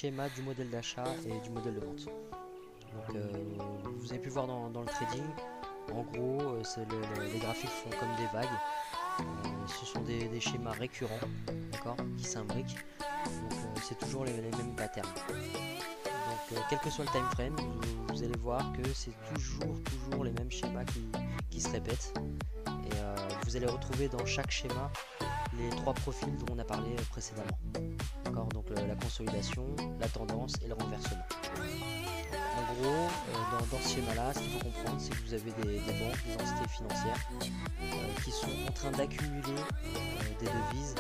schéma du modèle d'achat et du modèle de vente. Donc vous avez pu voir dans le trading, en gros les graphiques font comme des vagues. Ce sont des schémas récurrents, d'accord, qui s'imbriquent. Donc c'est toujours les mêmes patterns. Donc quel que soit le time frame, vous allez voir que c'est toujours les mêmes schémas qui se répètent. Et vous allez retrouver dans chaque schéma les trois profils dont on a parlé précédemment. D'accord, donc la consolidation, la tendance et le renversement. En gros, dans ce schéma-là, ce qu'il faut comprendre, c'est que vous avez des banques, des entités financières qui sont en train d'accumuler des devises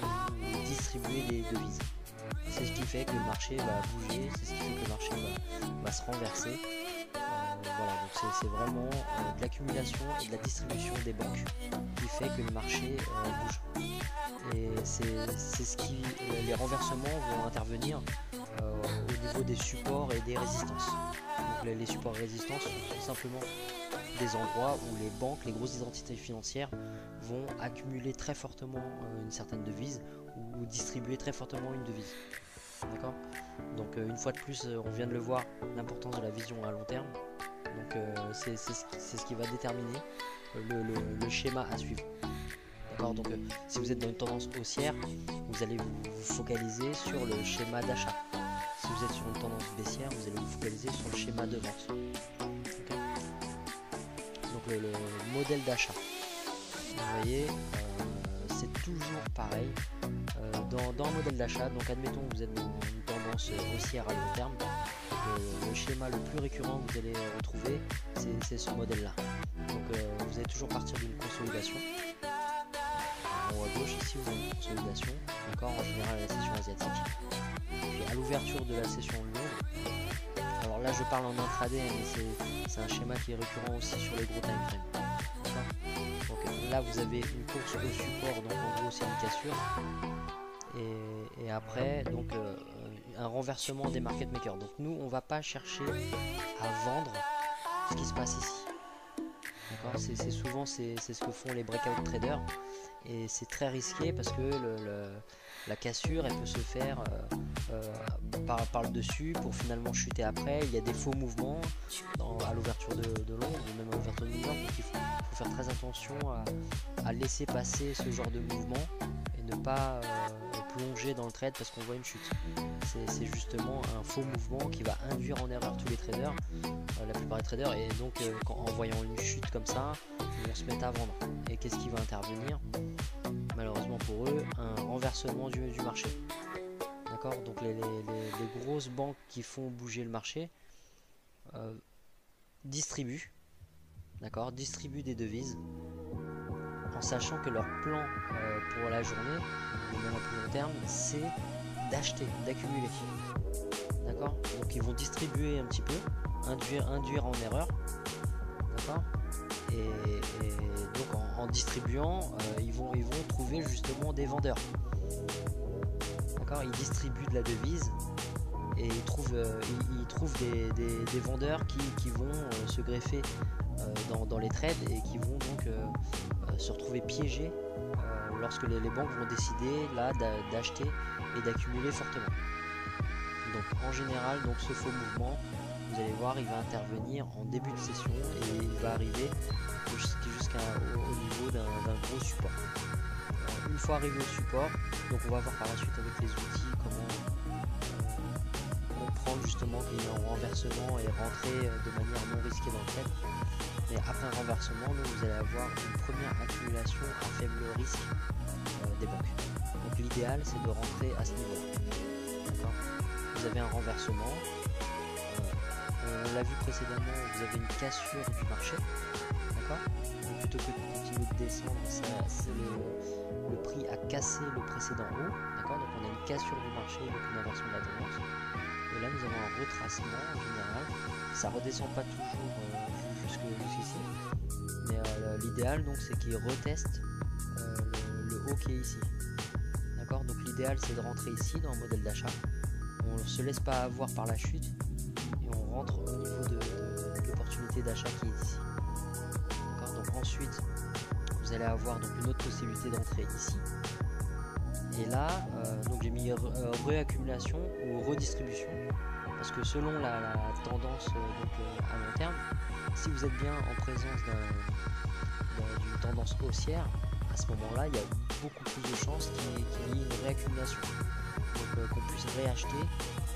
ou distribuer des devises. C'est ce qui fait que le marché va bouger, c'est ce qui fait que le marché va se renverser. Voilà, donc c'est vraiment de l'accumulation et de la distribution des banques qui fait que le marché bouge. Et c'est ce qui, les renversements vont intervenir au niveau des supports et des résistances. Donc les supports et résistances sont tout simplement des endroits où les banques, les grosses identités financières vont accumuler très fortement une certaine devise ou distribuer très fortement une devise. D'accord. Donc une fois de plus, on vient de le voir, l'importance de la vision à long terme. Donc c'est ce qui va déterminer le schéma à suivre. D'accord. Donc si vous êtes dans une tendance haussière, vous allez vous focaliser sur le schéma d'achat. Si vous êtes sur une tendance baissière, vous allez vous focaliser sur le schéma de vente. Okay. Donc le modèle d'achat. Vous voyez, c'est toujours pareil. Dans un modèle d'achat, donc admettons que vous êtes dans une tendance haussière à long terme, le schéma le plus récurrent que vous allez retrouver, c'est ce modèle-là. Donc vous allez toujours partir d'une consolidation. En haut à gauche, ici, vous avez une consolidation, d'accord, en général à la session asiatique. Puis à l'ouverture de la session longue, alors là je parle en intraday, mais c'est un schéma qui est récurrent aussi sur les gros time frames. Donc là vous avez une course au support, donc en gros c'est une cassure. Et après donc un renversement des market makers. Donc nous on va pas chercher à vendre ce qui se passe ici. D'accord, c'est souvent c'est ce que font les breakout traders. Et c'est très risqué parce que la cassure elle peut se faire par le dessus pour finalement chuter après. Il y a des faux mouvements à l'ouverture de l'ombre ou même à l'ouverture de l'ombre, donc il faut faire très attention à laisser passer ce genre de mouvement et ne pas plonger dans le trade parce qu'on voit une chute. C'est justement un faux mouvement qui va induire en erreur tous les traders, la plupart des traders, et donc en voyant une chute comme ça, ils vont se mettre à vendre. Et qu'est-ce qui va intervenir? Malheureusement pour eux, un renversement du marché. D'accord. Donc les grosses banques qui font bouger le marché distribuent des devises en sachant que leur plan pour la journée, ou même à plus long terme, c'est d'acheter, d'accumuler. D'accord. Donc ils vont distribuer un petit peu, induire en erreur. D'accord. Et donc en distribuant, ils vont trouver justement des vendeurs. D'accord, ils distribuent de la devise et ils trouvent des vendeurs qui vont se greffer dans les trades et qui vont donc se retrouver piégés lorsque les banques vont décider là d'acheter et d'accumuler fortement. Donc en général, donc ce faux mouvement, vous allez voir, il va intervenir en début de session et il va arriver jusqu'au niveau d'un gros support. Une fois arrivé au support, donc on va voir par la suite avec les outils comment comprendre justement qu'il y a un renversement et rentrer de manière non risquée dans le trade. Mais après un renversement, donc, vous allez avoir une première accumulation à faible risque des banques. Donc l'idéal c'est de rentrer à ce niveau-là. Vous avez un renversement. On l'a vu précédemment, vous avez une cassure du marché, d'accord. Plutôt que de continuer de descendre, c'est le prix a cassé le précédent haut, d'accord. Donc on a une cassure du marché, donc une inversion de la tendance. Et là nous avons un retracement en général. Ça redescend pas toujours jusqu'ici, mais l'idéal donc c'est qu'il reteste le haut qui est ici, d'accord. Donc l'idéal c'est de rentrer ici dans le modèle d'achat. On ne se laisse pas avoir par la chute. On rentre au niveau de l'opportunité d'achat qui est ici. Donc ensuite, vous allez avoir donc une autre possibilité d'entrée ici. Et là, donc j'ai mis réaccumulation ou redistribution, parce que selon la tendance à long terme, si vous êtes bien en présence d'une tendance haussière, à ce moment-là, il y a beaucoup plus de chances qu'il y ait une réaccumulation, donc qu'on puisse réacheter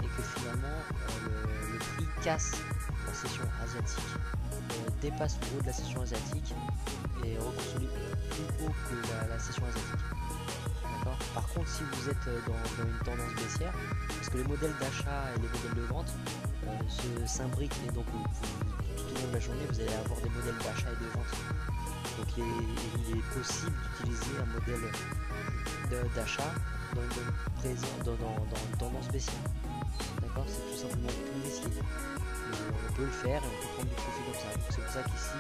et que finalement le prix casse la session asiatique, dépasse le haut de la session asiatique et reconsolide plus haut que la session asiatique. Par contre, si vous êtes dans une tendance baissière, parce que les modèles d'achat et les modèles de vente s'imbriquent, et donc tout au long de la journée, vous allez avoir des modèles d'achat et de vente. Donc il est possible d'utiliser un modèle d'achat dans une tendance baissière. D'accord, c'est tout simplement plus risqué. On peut le faire et on peut prendre du profit comme ça. C'est pour ça qu'ici,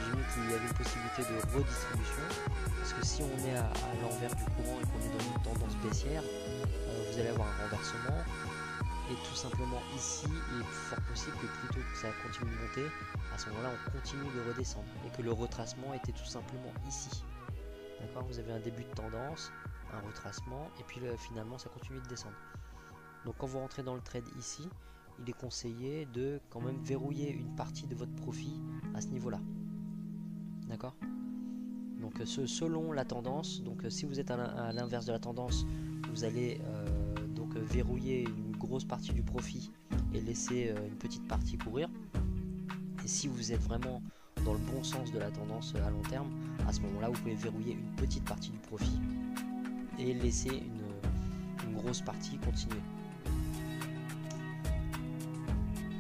j'ai mis qu'il y avait une possibilité de redistribution. Parce que si on est à l'envers du courant et qu'on est dans une tendance baissière, vous allez avoir un renversement. Et tout simplement ici, il est fort possible que plutôt que ça continue de monter, à ce moment-là, on continue de redescendre. Et que le retracement était tout simplement ici. D'accord, vous avez un début de tendance, un retracement, et puis finalement, ça continue de descendre. Donc quand vous rentrez dans le trade ici, il est conseillé de quand même verrouiller une partie de votre profit à ce niveau-là. D'accord ? Donc selon la tendance, donc si vous êtes à l'inverse de la tendance, vous allez donc verrouiller une grosse partie du profit et laisser une petite partie courir. Et si vous êtes vraiment dans le bon sens de la tendance à long terme, à ce moment-là, vous pouvez verrouiller une petite partie du profit et laisser une grosse partie continuer.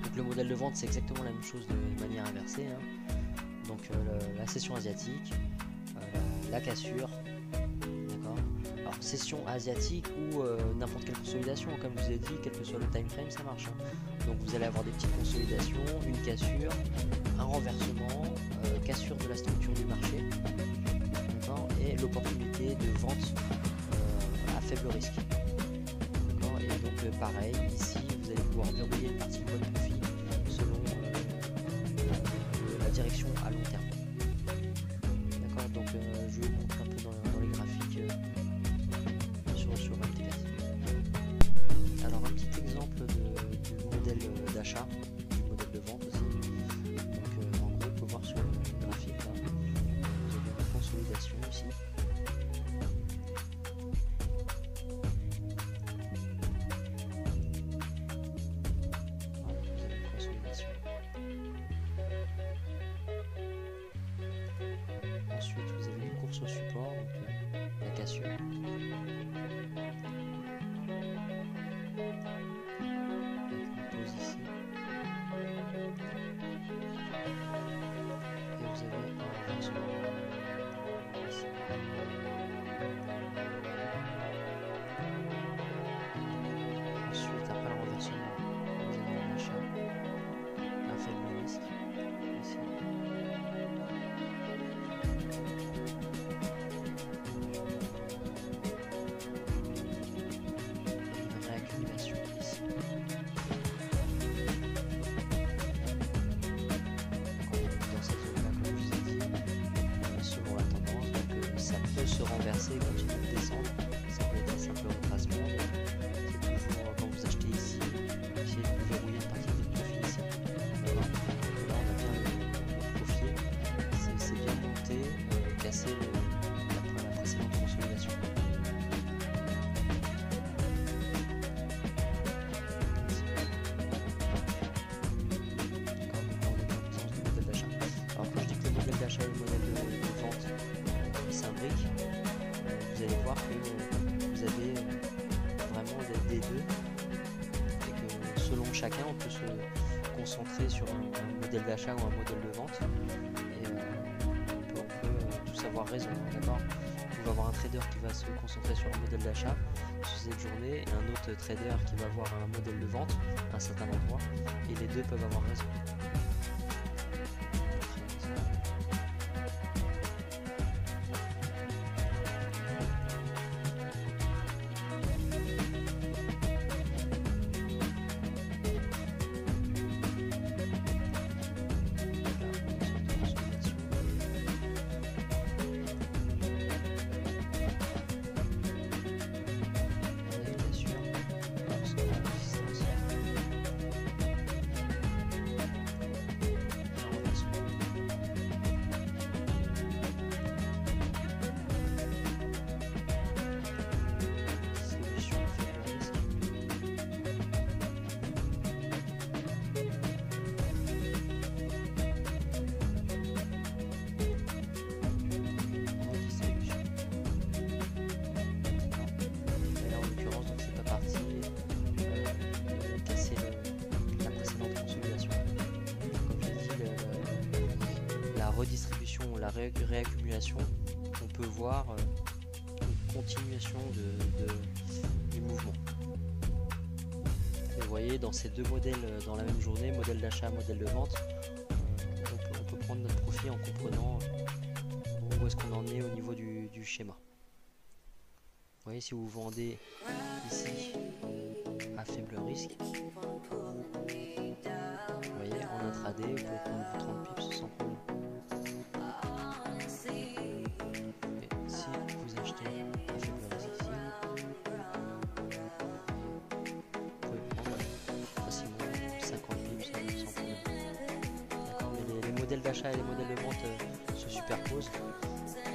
Donc le modèle de vente, c'est exactement la même chose de manière inversée, hein. Donc la session asiatique, la cassure, d'accord. Alors session asiatique ou n'importe quelle consolidation, comme je vous ai dit, quel que soit le time frame, ça marche, hein. Donc vous allez avoir des petites consolidations, une cassure, un renversement, cassure de la structure du marché, d'accord, et l'opportunité de vente à faible risque, d'accord. Et donc pareil, ici vous allez pouvoir verrouiller une partie de votre profit selon la direction à long terme. D'accord, donc je vais vous montrer un peu dans les graphiques sur MTVerse. Alors un petit exemple du modèle d'achat, du modèle de vente aussi. Donc en gros, on peut voir sur le graphique là, vous avez une consolidation ici. Ensuite, vous avez une course au support, donc la cassure. Avec une pause ici. Et vous avez un renversement ici. Ensuite, après le renversement, vous avez un achat, un faible risque ici. Réaccumulation ici. Dans cette zone-là, comme je vous ai dit, selon la tendance, donc ça peut se renverser et continuer de descendre. Ça peut être un simple retracement. C'est toujours quand vous achetez ici, essayez de verrouiller une partie de votre profit ici. Là, on a bien le profil. C'est bien monté, cassé la précédente consolidation. D'achat et le modèle de vente qui s'imbriquent, vous allez voir que vous avez vraiment des deux et que selon chacun on peut se concentrer sur un modèle d'achat ou un modèle de vente et on peut tous avoir raison, d'accord. Vous pouvez avoir un trader qui va se concentrer sur un modèle d'achat sur cette journée et un autre trader qui va avoir un modèle de vente à un certain endroit et les deux peuvent avoir raison. réaccumulation, on peut voir une continuation du mouvement. Et vous voyez, dans ces deux modèles dans la même journée, modèle d'achat, modèle de vente, on peut prendre notre profit en comprenant où est-ce qu'on en est au niveau du schéma. Vous voyez, si vous vendez ici à faible risque, vous voyez, en intraday, vous pouvez prendre 30 pips sans problème. Et si vous achetez à faible risque ici, vous pouvez prendre facilement 50 pips sans problème. D'accord, mais les modèles d'achat et les modèles de vente se superposent.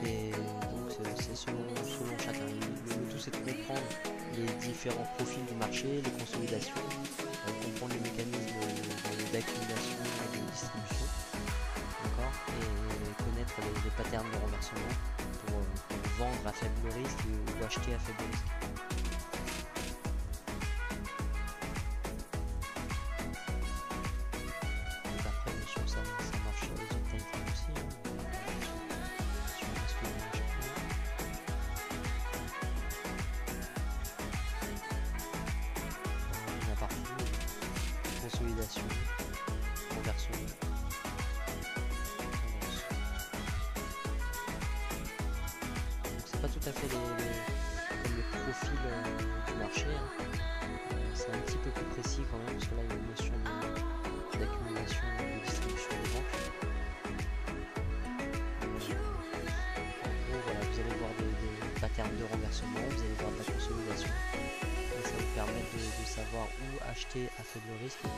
Et donc c'est selon chacun. Le tout c'est de comprendre les différents profils du marché, les consolidations, comprendre les mécanismes d'accumulation et de distribution, d'accord, et connaître les patterns de renversement pour vendre à faible risque ou acheter à faible risque. Donc après bien sûr ça marche sur les autres time frames aussi, hein. Consolidation, renversement, tendance. Donc c'est pas tout à fait comme le profil du marché, hein. C'est un petit peu plus précis quand même parce que là il y a une notion d'accumulation, de distribution des ventes. En gros voilà, vous allez voir des patterns de renversement, vous allez voir de la consolidation. Et ça vous permet de savoir où acheter à faible risque et où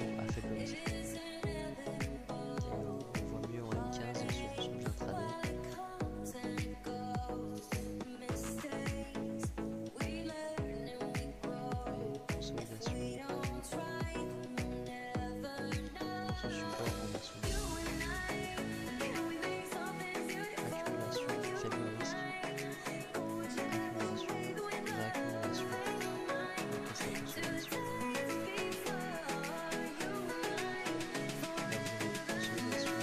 vendre à faible risque. On voit mieux en M15 sur de l'intraday. Consolidation. Sur support, renversement. Accumulation, faible risque. Accumulation, réaccumulation. Consolidation.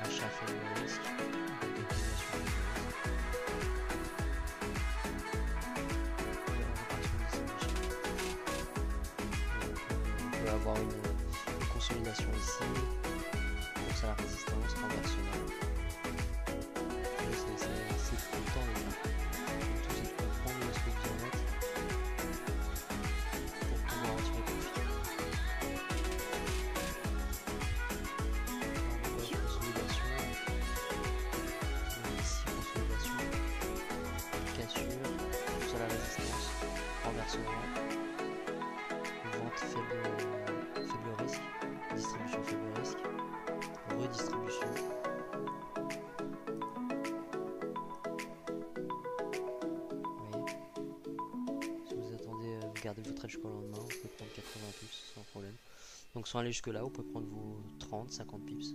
Achat faible risque, on peut avoir une consolidation ici, course à la résistance, renversement. C'est tout le temps les gars. Tout c'est de comprendre où est-ce que vous en êtes pour pouvoir en tirer profit. Vente faible risque, distribution faible risque, redistribution. Vous voyez, si vous attendez, vous gardez votre trade jusqu'au lendemain, vous pouvez prendre 80 pips sans problème. Donc sans aller jusque là, vous pouvez prendre vos 30, 50 pips.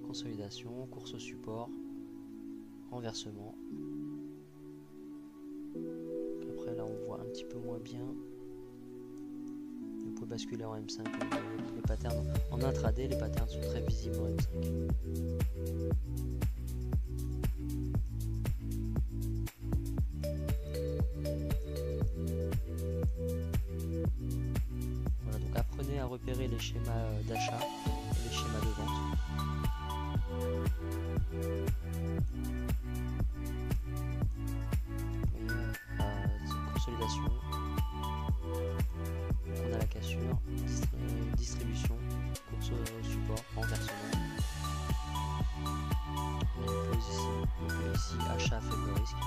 Consolidation, course au support, renversement. Après là on voit un petit peu moins bien. Vous pouvez basculer en M5. Les patterns en intraday, les patterns sont très visibles en M5. Voilà, donc apprenez à repérer les schémas d'achat et les schémas de vente. Consolidation, on a la cassure, distribution, course au support, renversement. On pose ici achat à faible risque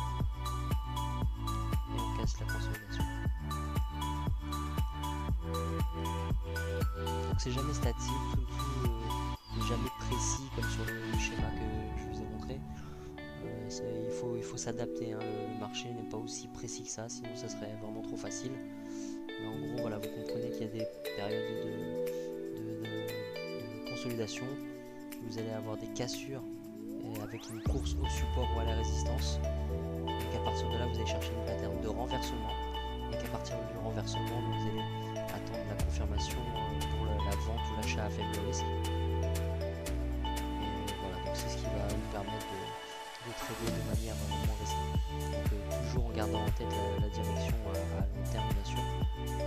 et on casse la consolidation. Donc c'est jamais statique, tout n'est jamais précis comme sur le schéma que je vous ai montré. Il faut s'adapter, hein. Le marché n'est pas aussi précis que ça, sinon ça serait vraiment trop facile. Mais en gros, voilà, vous comprenez qu'il y a des périodes de consolidation. Vous allez avoir des cassures avec une course au support ou à la résistance. Et qu'à partir de là, vous allez chercher une pattern de renversement. Et qu'à partir du renversement, vous allez attendre la confirmation confirmation pour la vente ou l'achat à faible risque. Et voilà, donc c'est ce qui va nous permettre de trader de manière moins risquée. Donc toujours en gardant en tête la direction à long terme bien sûr.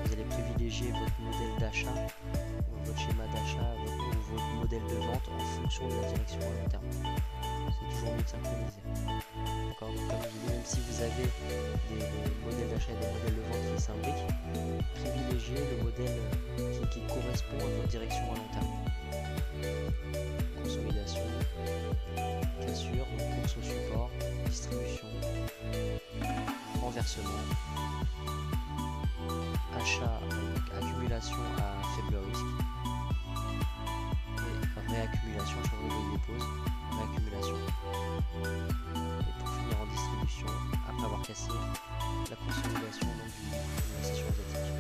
Vous allez privilégier votre modèle d'achat, votre schéma d'achat ou votre modèle de vente en fonction de la direction à long terme. C'est toujours mieux de synchroniser. D'accord, donc comme je dis, même si vous avez des modèles d'achat et des modèles de vente qui s'imbriquent, privilégiez le modèle qui correspond à votre direction à long terme. Consolidation, cassure, course au support, distribution, renversement, achat, accumulation à faible risque et réaccumulation sur le levier pause, réaccumulation. Et pour finir en distribution, après avoir cassé la consolidation de la session asiatique.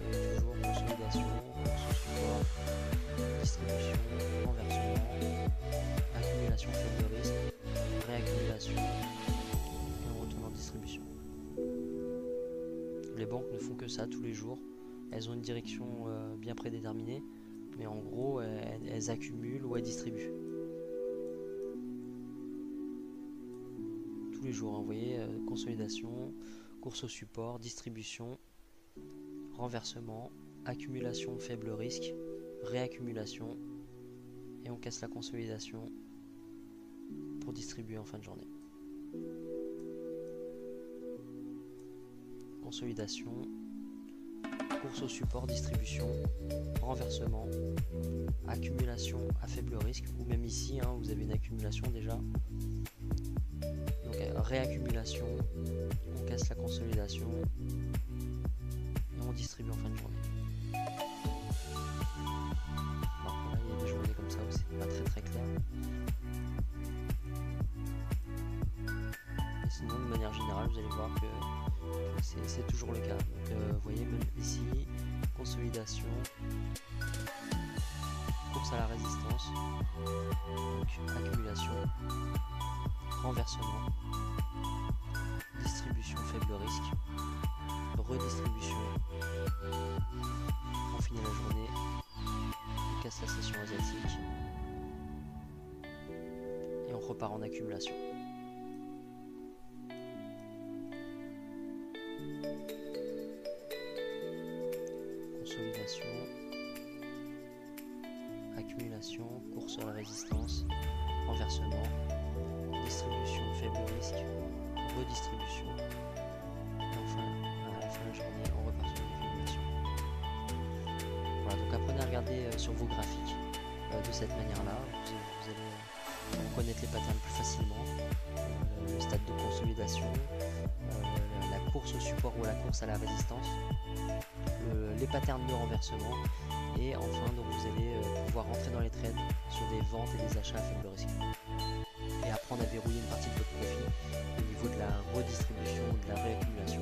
Et toujours consolidation, course au support, distribution, renversement, accumulation faible risque, réaccumulation et on retourne en distribution. Les banques ne font que ça tous les jours. Elles ont une direction bien prédéterminée, mais en gros elles accumulent ou elles distribuent. Tous les jours, hein, vous voyez, consolidation, course au support, distribution, renversement, accumulation faible risque, réaccumulation, et on casse la consolidation pour distribuer en fin de journée. Consolidation, course au support, distribution, renversement, accumulation à faible risque, ou même ici, hein, vous avez une accumulation déjà. Donc réaccumulation, on casse la consolidation et on distribue en fin de journée. Alors, là, il y a des journées comme ça où c'est pas très clair. Et sinon, de manière générale, vous allez voir que c'est toujours le cas. Donc vous voyez, même ici, consolidation, course à la résistance, donc accumulation, renversement, distribution faible risque, redistribution, on finit la journée, on casse la session asiatique et on repart en accumulation. Consolidation, accumulation, course à la résistance, renversement, distribution faible risque, redistribution, et enfin à la fin de la journée on repart sur l'accumulation. Voilà, donc apprenez à regarder sur vos graphiques de cette manière là, vous allez reconnaître les patterns plus facilement, le stade de consolidation, la course au support ou la course à la résistance, les patterns de renversement, et enfin donc vous allez pouvoir rentrer dans les trades sur des ventes et des achats à faible risque et apprendre à verrouiller une partie de votre profit au niveau de la redistribution ou de la réaccumulation.